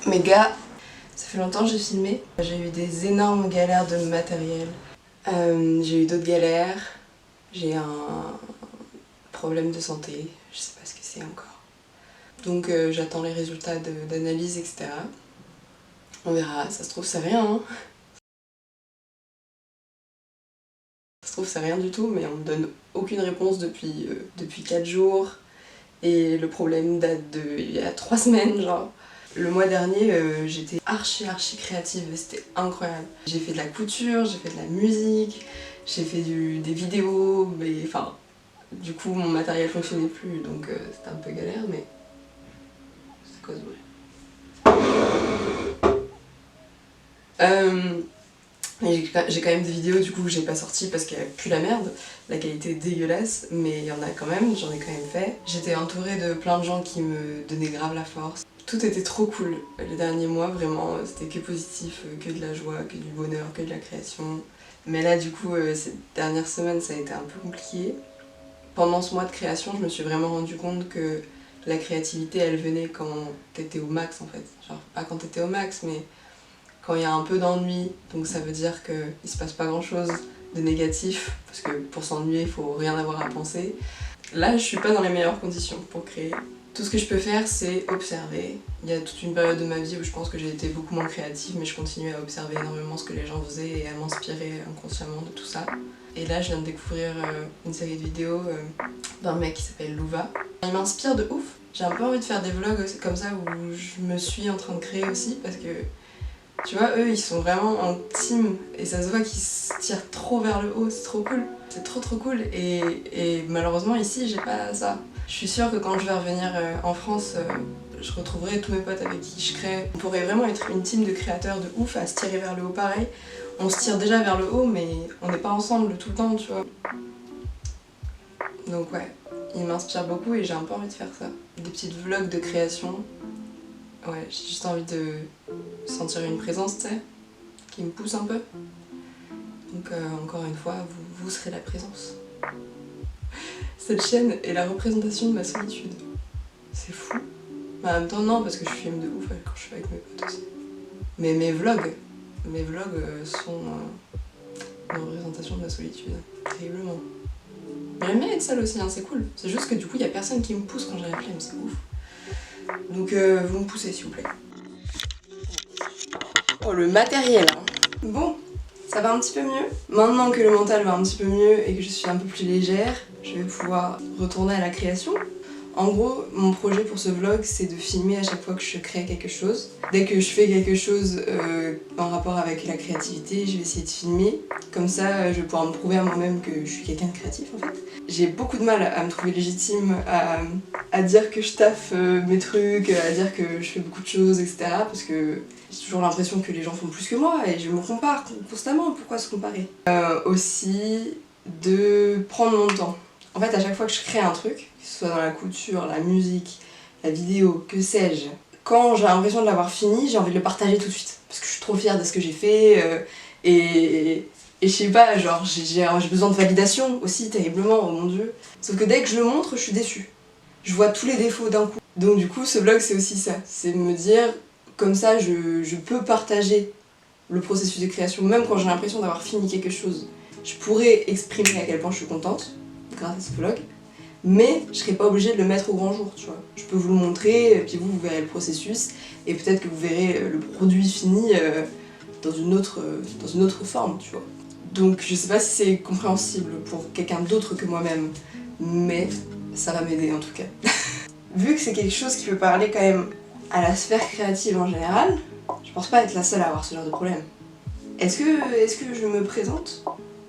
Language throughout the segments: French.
Mais gars, ça fait longtemps que j'ai filmé. J'ai eu des énormes galères de matériel. J'ai eu d'autres galères. J'ai un problème de santé. Je sais pas ce que c'est encore. Donc j'attends les résultats d'analyse, etc. On verra. Ça se trouve c'est rien. Hein. Ça se trouve c'est rien du tout, mais on me donne aucune réponse depuis 4 jours. Et le problème date il y a 3 semaines, genre. Le mois dernier, j'étais archi créative, c'était incroyable. J'ai fait de la couture, j'ai fait de la musique, j'ai fait des vidéos, mais enfin, du coup mon matériel fonctionnait plus, donc c'était un peu galère, mais c'est cause vrai. J'ai quand même des vidéos du coup que j'ai pas sorties parce qu'elle pue la merde, la qualité est dégueulasse, mais il y en a quand même, j'en ai quand même fait. J'étais entourée de plein de gens qui me donnaient grave la force. Tout était trop cool. Les derniers mois, vraiment, c'était que positif, que de la joie, que du bonheur, que de la création. Mais là, du coup, ces dernières semaines, ça a été un peu compliqué. Pendant ce mois de création, je me suis vraiment rendu compte que la créativité, elle venait quand t'étais au max, en fait. Genre, pas quand t'étais au max, mais quand il y a un peu d'ennui. Donc ça veut dire qu'il se passe pas grand-chose de négatif, parce que pour s'ennuyer, il faut rien avoir à penser. Là, je suis pas dans les meilleures conditions pour créer. Tout ce que je peux faire, c'est observer. Il y a toute une période de ma vie où je pense que j'ai été beaucoup moins créative, mais je continuais à observer énormément ce que les gens faisaient et à m'inspirer inconsciemment de tout ça. Et là, je viens de découvrir une série de vidéos d'un mec qui s'appelle Louva. Il m'inspire de ouf. J'ai un peu envie de faire des vlogs comme ça où je me suis en train de créer aussi, parce que tu vois, eux, ils sont vraiment en team et ça se voit qu'ils se tirent trop vers le haut, c'est trop cool. C'est trop cool et malheureusement ici, j'ai pas ça. Je suis sûre que quand je vais revenir en France, je retrouverai tous mes potes avec qui je crée. On pourrait vraiment être une team de créateurs de ouf à se tirer vers le haut pareil. On se tire déjà vers le haut, mais on n'est pas ensemble tout le temps, tu vois. Donc ouais, il m'inspire beaucoup et j'ai un peu envie de faire ça. Des petites vlogs de création. Ouais, j'ai juste envie de sentir une présence, tu sais, qui me pousse un peu. Donc encore une fois, vous serez la présence. Cette chaîne est la représentation de ma solitude. C'est fou. Mais en même temps, non, parce que je filme de ouf quand je suis avec mes potes aussi. Mais mes vlogs sont une représentation de ma solitude. Terriblement. Mais j'aime bien être seule aussi, hein, c'est cool. C'est juste que du coup, il y a personne qui me pousse quand j'ai la flemme, c'est ouf. Donc vous me poussez s'il vous plaît. Oh le matériel hein. Bon, ça va un petit peu mieux. Maintenant que le mental va un petit peu mieux et que je suis un peu plus légère, je vais pouvoir retourner à la création. En gros, mon projet pour ce vlog, c'est de filmer à chaque fois que je crée quelque chose. Dès que je fais quelque chose en rapport avec la créativité, je vais essayer de filmer. Comme ça, je vais pouvoir me prouver à moi-même que je suis quelqu'un de créatif en fait. J'ai beaucoup de mal à me trouver légitime, à dire que je taffe mes trucs, à dire que je fais beaucoup de choses, etc. Parce que j'ai toujours l'impression que les gens font plus que moi et je me compare constamment. Pourquoi se comparer aussi de prendre mon temps. En fait, à chaque fois que je crée un truc, que ce soit dans la couture, la musique, la vidéo, que sais-je, quand j'ai l'impression de l'avoir fini, j'ai envie de le partager tout de suite. Parce que je suis trop fière de ce que j'ai fait et je sais pas, genre j'ai besoin de validation aussi terriblement, oh mon dieu. Sauf que dès que je le montre, je suis déçue. Je vois tous les défauts d'un coup. Donc du coup, ce vlog c'est aussi ça. C'est me dire, comme ça je peux partager le processus de création, même quand j'ai l'impression d'avoir fini quelque chose. Je pourrais exprimer à quel point je suis contente grâce à ce vlog, mais je serais pas obligée de le mettre au grand jour, tu vois. Je peux vous le montrer, et puis vous verrez le processus, et peut-être que vous verrez le produit fini dans une autre forme, tu vois. Donc je sais pas si c'est compréhensible pour quelqu'un d'autre que moi-même, mais ça va m'aider en tout cas. Vu que c'est quelque chose qui peut parler quand même à la sphère créative en général, je pense pas être la seule à avoir ce genre de problème. Est-ce que je me présente ?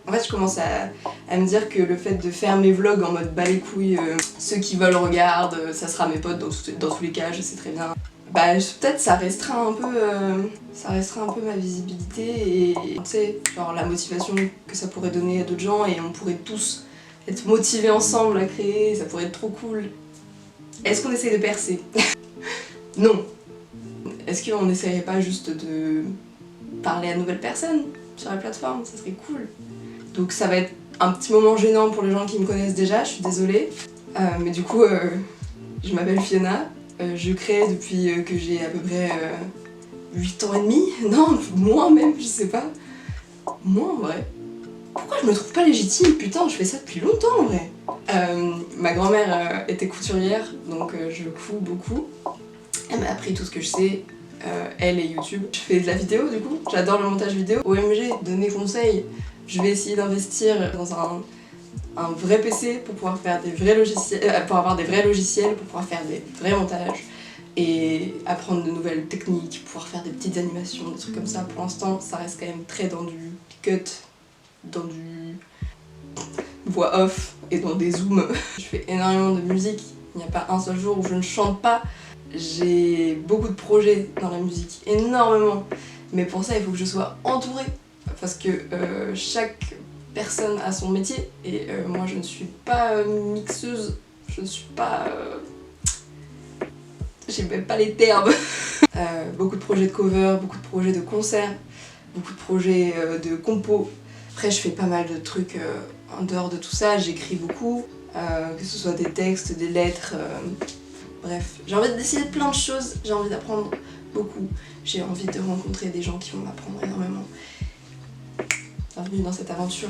En fait, je commence à me dire que le fait de faire mes vlogs en mode bas les couilles, ceux qui veulent regardent, ça sera mes potes dans tous les cas, je sais très bien. Bah peut-être ça restreint un peu ma visibilité et tu sais, genre la motivation que ça pourrait donner à d'autres gens et on pourrait tous être motivés ensemble à créer, ça pourrait être trop cool. Est-ce qu'on essaie de percer ? Non. Est-ce qu'on n'essaierait pas juste de parler à de nouvelles personnes sur la plateforme ? Ça serait cool. Donc ça va être un petit moment gênant pour les gens qui me connaissent déjà, je suis désolée. Mais du coup, je m'appelle Fiona, Je crée depuis que j'ai à peu près 8 ans et demi. Non, moins même, je sais pas. Moins en vrai. Pourquoi je me trouve pas légitime? Putain, je fais ça depuis longtemps en vrai. Ma grand-mère était couturière, donc je couds beaucoup. Elle m'a appris tout ce que je sais, elle et YouTube. Je fais de la vidéo du coup, j'adore le montage vidéo. OMG, donnez conseil. Je vais essayer d'investir dans un vrai PC pour pouvoir faire des vrais logiciels, pour avoir des vrais logiciels, pour pouvoir faire des vrais montages et apprendre de nouvelles techniques, pouvoir faire des petites animations, des trucs comme ça. Pour l'instant, ça reste quand même très dans du cut, dans du voix off et dans des zooms. Je fais énormément de musique, il n'y a pas un seul jour où je ne chante pas. J'ai beaucoup de projets dans la musique, énormément. Mais pour ça, il faut que je sois entourée. Parce que chaque personne a son métier. Et moi, je ne suis pas mixeuse. Je ne suis pas... J'ai même pas les termes. Beaucoup de projets de cover, beaucoup de projets de concerts, beaucoup de projets de compos. Après, je fais pas mal de trucs en dehors de tout ça. J'écris beaucoup, que ce soit des textes, des lettres... Bref, j'ai envie d'essayer plein de choses, j'ai envie d'apprendre beaucoup, j'ai envie de rencontrer des gens qui vont m'apprendre énormément. Bienvenue dans cette aventure.